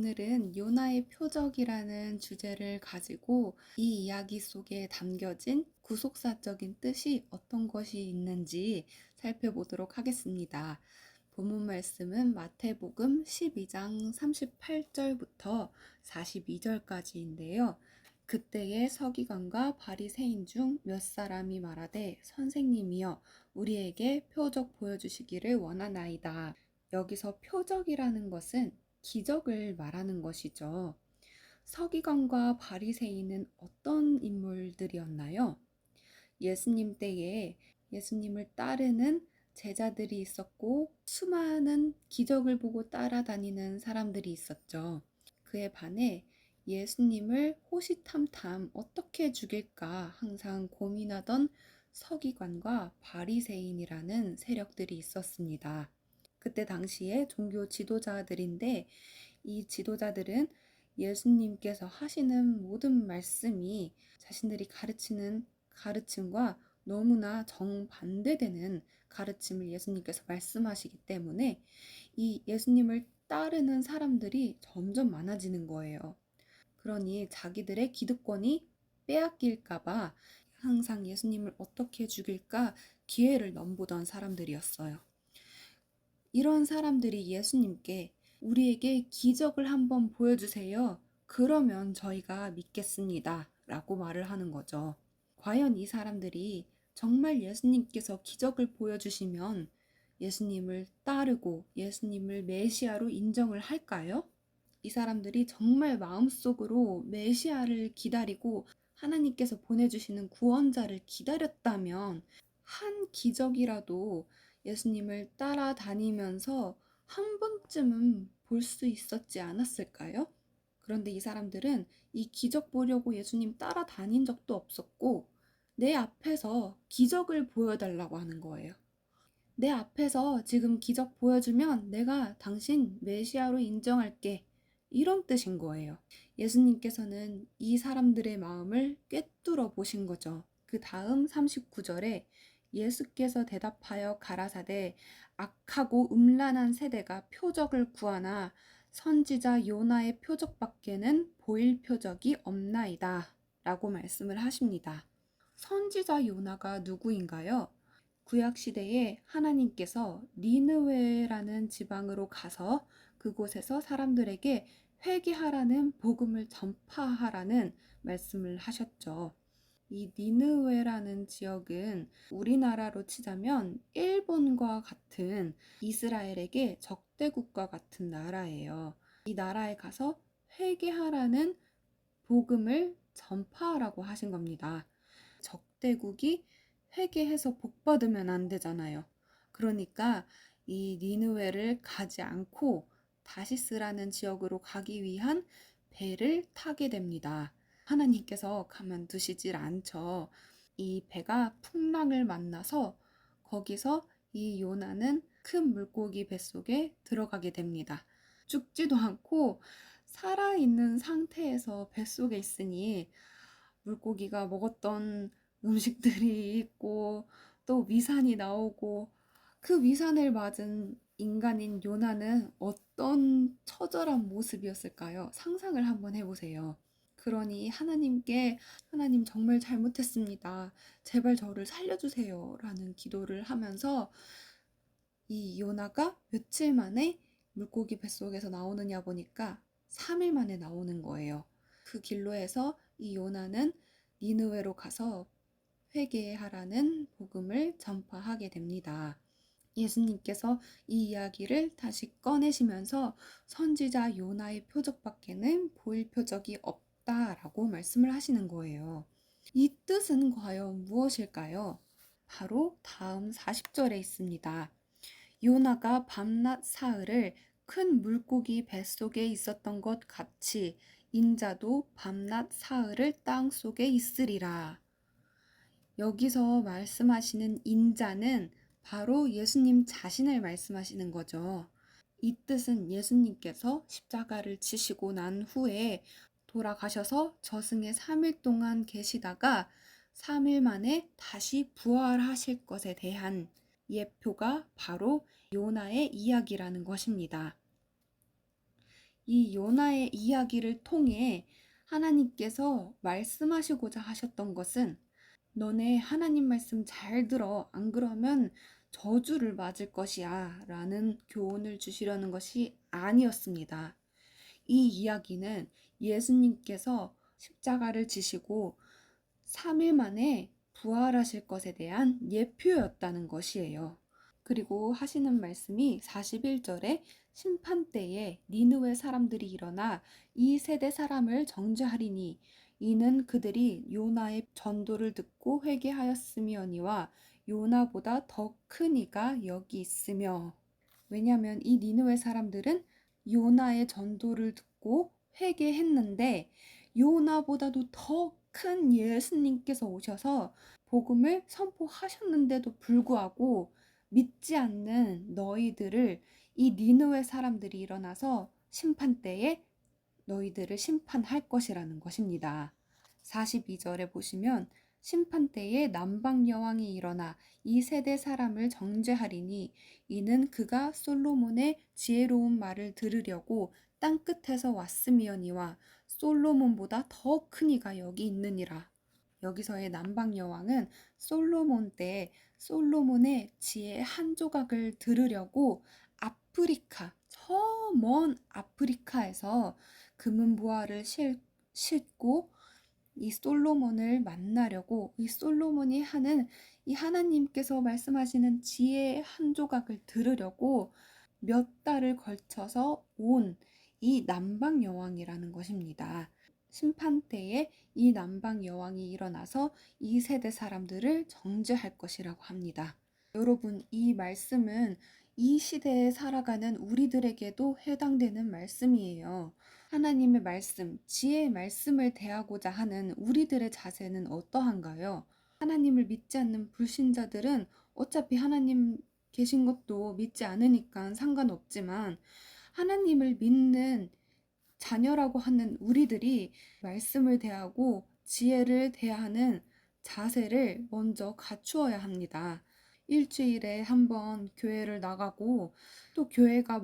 오늘은 요나의 표적이라는 주제를 가지고 이 이야기 속에 담겨진 구속사적인 뜻이 어떤 것이 있는지 살펴보도록 하겠습니다. 본문 말씀은 마태복음 12장 38절부터 42절까지인데요. 그때의 서기관과 바리새인 중 몇 사람이 말하되 선생님이여 우리에게 표적 보여주시기를 원하나이다. 여기서 표적이라는 것은 기적을 말하는 것이죠. 서기관과 바리새인은 어떤 인물들이었나요? 예수님 때에 예수님을 따르는 제자들이 있었고 수많은 기적을 보고 따라다니는 사람들이 있었죠. 그에 반해 예수님을 호시탐탐 어떻게 죽일까 항상 고민하던 서기관과 바리새인이라는 세력들이 있었습니다. 그때 당시에 종교 지도자들인데 이 지도자들은 예수님께서 하시는 모든 말씀이 자신들이 가르치는 가르침과 너무나 정반대되는 가르침을 예수님께서 말씀하시기 때문에 이 예수님을 따르는 사람들이 점점 많아지는 거예요. 그러니 자기들의 기득권이 빼앗길까봐 항상 예수님을 어떻게 죽일까 기회를 넘보던 사람들이었어요. 이런 사람들이 예수님께 우리에게 기적을 한번 보여주세요. 그러면 저희가 믿겠습니다. 라고 말을 하는 거죠. 과연 이 사람들이 정말 예수님께서 기적을 보여주시면 예수님을 따르고 예수님을 메시아로 인정을 할까요? 이 사람들이 정말 마음속으로 메시아를 기다리고 하나님께서 보내주시는 구원자를 기다렸다면 한 기적이라도 예수님을 따라다니면서 한 번쯤은 볼 수 있었지 않았을까요? 그런데 이 사람들은 이 기적 보려고 예수님 따라다닌 적도 없었고 내 앞에서 기적을 보여달라고 하는 거예요. 내 앞에서 지금 기적 보여주면 내가 당신 메시아로 인정할게. 이런 뜻인 거예요. 예수님께서는 이 사람들의 마음을 꿰뚫어 보신 거죠. 그 다음 39절에 예수께서 대답하여 가라사대 악하고 음란한 세대가 표적을 구하나 선지자 요나의 표적밖에는 보일 표적이 없나이다 라고 말씀을 하십니다. 선지자 요나가 누구인가요? 구약시대에 하나님께서 니느웨라는 지방으로 가서 그곳에서 사람들에게 회개하라는 복음을 전파하라는 말씀을 하셨죠. 이 니느웨라는 지역은 우리나라로 치자면 일본과 같은 이스라엘에게 적대국과 같은 나라예요. 이 나라에 가서 회개하라는 복음을 전파하라고 하신 겁니다. 적대국이 회개해서 복받으면 안 되잖아요. 그러니까 이 니느웨를 가지 않고 다시스라는 지역으로 가기 위한 배를 타게 됩니다. 하나님께서 가만두시질 않죠. 이 배가 풍랑을 만나서 거기서 이 요나는 큰 물고기 뱃속에 들어가게 됩니다. 죽지도 않고 살아있는 상태에서 뱃속에 있으니 물고기가 먹었던 음식들이 있고 또 위산이 나오고 그 위산을 맞은 인간인 요나는 어떤 처절한 모습이었을까요? 상상을 한번 해보세요. 그러니 하나님께 하나님 정말 잘못했습니다. 제발 저를 살려주세요. 라는 기도를 하면서 이 요나가 며칠 만에 물고기 뱃속에서 나오느냐 보니까 3일 만에 나오는 거예요. 그 길로 해서 이 요나는 니느웨로 가서 회개하라는 복음을 전파하게 됩니다. 예수님께서 이 이야기를 다시 꺼내시면서 선지자 요나의 표적밖에는 보일 표적이 없다라고 말씀을 하시는 거예요. 이 뜻은 과연 무엇일까요? 바로 다음 40절에 있습니다. 요나가 밤낮 사흘을 큰 물고기 뱃속에 있었던 것 같이 인자도 밤낮 사흘을 땅 속에 있으리라. 여기서 말씀하시는 인자는 바로 예수님 자신을 말씀하시는 거죠. 이 뜻은 예수님께서 십자가를 지시고 난 후에 돌아가셔서 저승에 3일 동안 계시다가 3일 만에 다시 부활하실 것에 대한 예표가 바로 요나의 이야기라는 것입니다. 이 요나의 이야기를 통해 하나님께서 말씀하시고자 하셨던 것은 너네 하나님 말씀 잘 들어. 안 그러면 저주를 맞을 것이야. 라는 교훈을 주시려는 것이 아니었습니다. 이 이야기는 예수님께서 십자가를 지시고 3일 만에 부활하실 것에 대한 예표였다는 것이에요. 그리고 하시는 말씀이 41절에 심판 때에 니느웨 사람들이 일어나 이 세대 사람을 정죄하리니 이는 그들이 요나의 전도를 듣고 회개하였음이니와 요나보다 더 큰 이가 여기 있으며. 왜냐하면 이 니느웨 사람들은 요나의 전도를 듣고 회개했는데 요나보다도 더 큰 예수님께서 오셔서 복음을 선포하셨는데도 불구하고 믿지 않는 너희들을 이 니느웨 사람들이 일어나서 심판 때에 너희들을 심판할 것이라는 것입니다. 42절에 보시면 심판 때에 남방 여왕이 일어나 이 세대 사람을 정죄하리니 이는 그가 솔로몬의 지혜로운 말을 들으려고 땅 끝에서 왔음이니와 솔로몬보다 더 큰 이가 여기 있느니라. 여기서의 남방 여왕은 솔로몬 때 솔로몬의 지혜 한 조각을 들으려고 아프리카, 저 먼 아프리카에서 금은보화를 싣고 이 솔로몬을 만나려고 이 솔로몬이 하는 이 하나님께서 말씀하시는 지혜의 한 조각을 들으려고 몇 달을 걸쳐서 온 이 남방 여왕이라는 것입니다. 심판 때에 이 남방 여왕이 일어나서 이 세대 사람들을 정죄할 것이라고 합니다. 여러분, 이 말씀은 이 시대에 살아가는 우리들에게도 해당되는 말씀이에요. 하나님의 말씀, 지혜의 말씀을 대하고자 하는 우리들의 자세는 어떠한가요? 하나님을 믿지 않는 불신자들은 어차피 하나님 계신 것도 믿지 않으니까 상관없지만 하나님을 믿는 자녀라고 하는 우리들이 말씀을 대하고 지혜를 대하는 자세를 먼저 갖추어야 합니다. 일주일에 한 번 교회를 나가고 또 교회가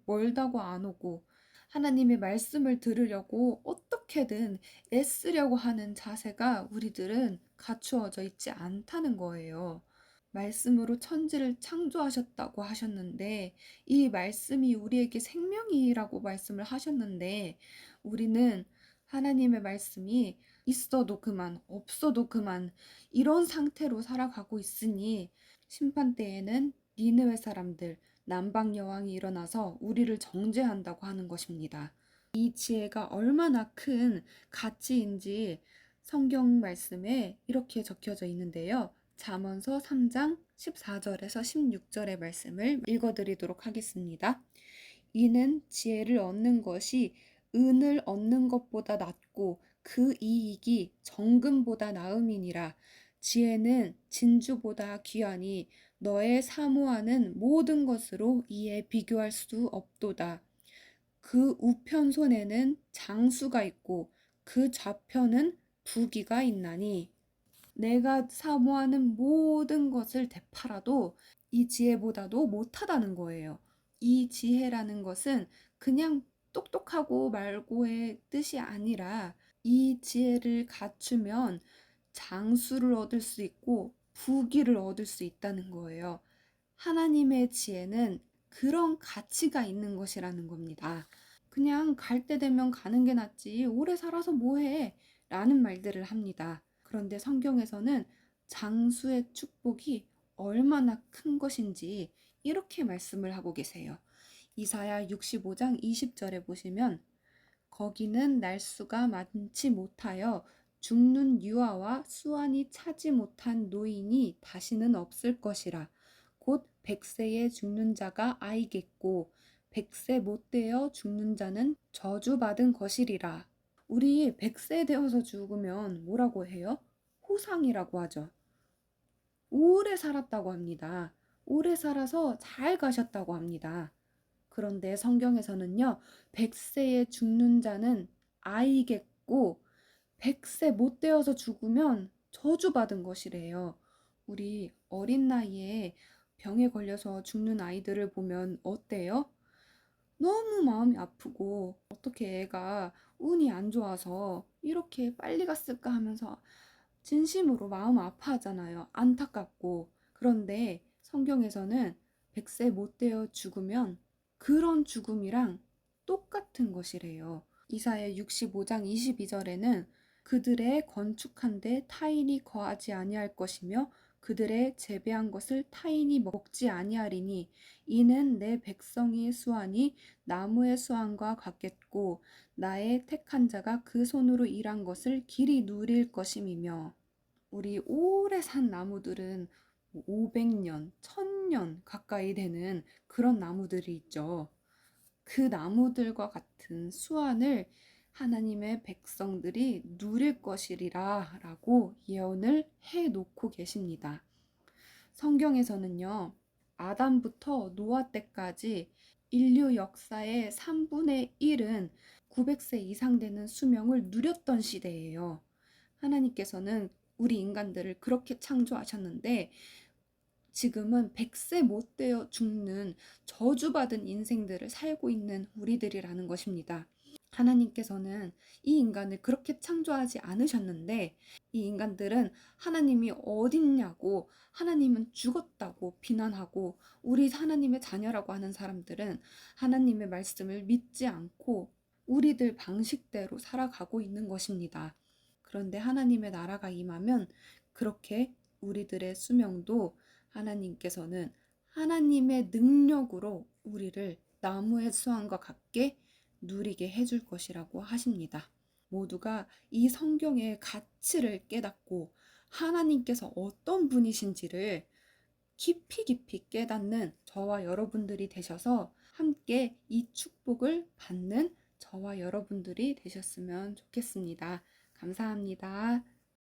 멀다고 안 오고 하나님의 말씀을 들으려고 어떻게든 애쓰려고 하는 자세가 우리들은 갖추어져 있지 않다는 거예요. 말씀으로 천지를 창조하셨다고 하셨는데 이 말씀이 우리에게 생명이라고 말씀을 하셨는데 우리는 하나님의 말씀이 있어도 그만, 없어도 그만 이런 상태로 살아가고 있으니 심판 때에는 니느웨 사람들, 남방 여왕이 일어나서 우리를 정죄한다고 하는 것입니다. 이 지혜가 얼마나 큰 가치인지 성경 말씀에 이렇게 적혀져 있는데요. 잠언서 3장 14절에서 16절의 말씀을 읽어드리도록 하겠습니다. 이는 지혜를 얻는 것이 은을 얻는 것보다 낫고 그 이익이 정금보다 나음이니라. 지혜는 진주보다 귀하니 너의 사모하는 모든 것으로 이에 비교할 수 없도다. 그 우편손에는 장수가 있고 그 좌편은 부귀가 있나니 내가 사모하는 모든 것을 되팔아도 이 지혜보다도 못하다는 거예요. 이 지혜라는 것은 그냥 똑똑하고 말고의 뜻이 아니라 이 지혜를 갖추면 장수를 얻을 수 있고 부귀를 얻을 수 있다는 거예요. 하나님의 지혜는 그런 가치가 있는 것이라는 겁니다. 그냥 갈 때 되면 가는 게 낫지 오래 살아서 뭐해? 라는 말들을 합니다. 그런데 성경에서는 장수의 축복이 얼마나 큰 것인지 이렇게 말씀을 하고 계세요. 이사야 65장 20절에 보시면 거기는 날수가 많지 못하여 죽는 유아와 수완이 차지 못한 노인이 다시는 없을 것이라. 곧 100세에 죽는 자가 아이겠고 100세 못 되어 죽는 자는 저주받은 것이리라. 우리 100세 되어서 죽으면 뭐라고 해요? 호상이라고 하죠. 오래 살았다고 합니다. 오래 살아서 잘 가셨다고 합니다. 그런데 성경에서는요, 100세에 죽는 자는 아이겠고 100세 못 되어서 죽으면 저주받은 것이래요. 우리 어린 나이에 병에 걸려서 죽는 아이들을 보면 어때요? 너무 마음이 아프고 어떻게 애가 운이 안 좋아서 이렇게 빨리 갔을까 하면서 진심으로 마음 아파하잖아요. 안타깝고. 그런데 성경에서는 100세 못 되어 죽으면 그런 죽음이랑 똑같은 것이래요. 이사야 65장 22절에는 그들의 건축한 데 타인이 거하지 아니할 것이며 그들의 재배한 것을 타인이 먹지 아니하리니 이는 내 백성의 수완이 나무의 수완과 같겠고 나의 택한 자가 그 손으로 일한 것을 길이 누릴 것임이며. 우리 오래 산 나무들은 500년, 1000년 가까이 되는 그런 나무들이 있죠. 그 나무들과 같은 수완을 하나님의 백성들이 누릴 것이리라 라고 예언을 해 놓고 계십니다. 성경에서는요, 아담부터 노아 때까지 인류 역사의 3분의 1은 900세 이상 되는 수명을 누렸던 시대예요. 하나님께서는 우리 인간들을 그렇게 창조하셨는데 지금은 100세 못 되어 죽는 저주받은 인생들을 살고 있는 우리들이라는 것입니다. 하나님께서는 이 인간을 그렇게 창조하지 않으셨는데 이 인간들은 하나님이 어딨냐고, 하나님은 죽었다고 비난하고, 우리 하나님의 자녀라고 하는 사람들은 하나님의 말씀을 믿지 않고 우리들 방식대로 살아가고 있는 것입니다. 그런데 하나님의 나라가 임하면 그렇게 우리들의 수명도 하나님께서는 하나님의 능력으로 우리를 나무의 수완과 같게 누리게 해줄 것이라고 하십니다. 모두가 이 성경의 가치를 깨닫고 하나님께서 어떤 분이신지를 깊이 깊이 깨닫는 저와 여러분들이 되셔서 함께 이 축복을 받는 저와 여러분들이 되셨으면 좋겠습니다. 감사합니다.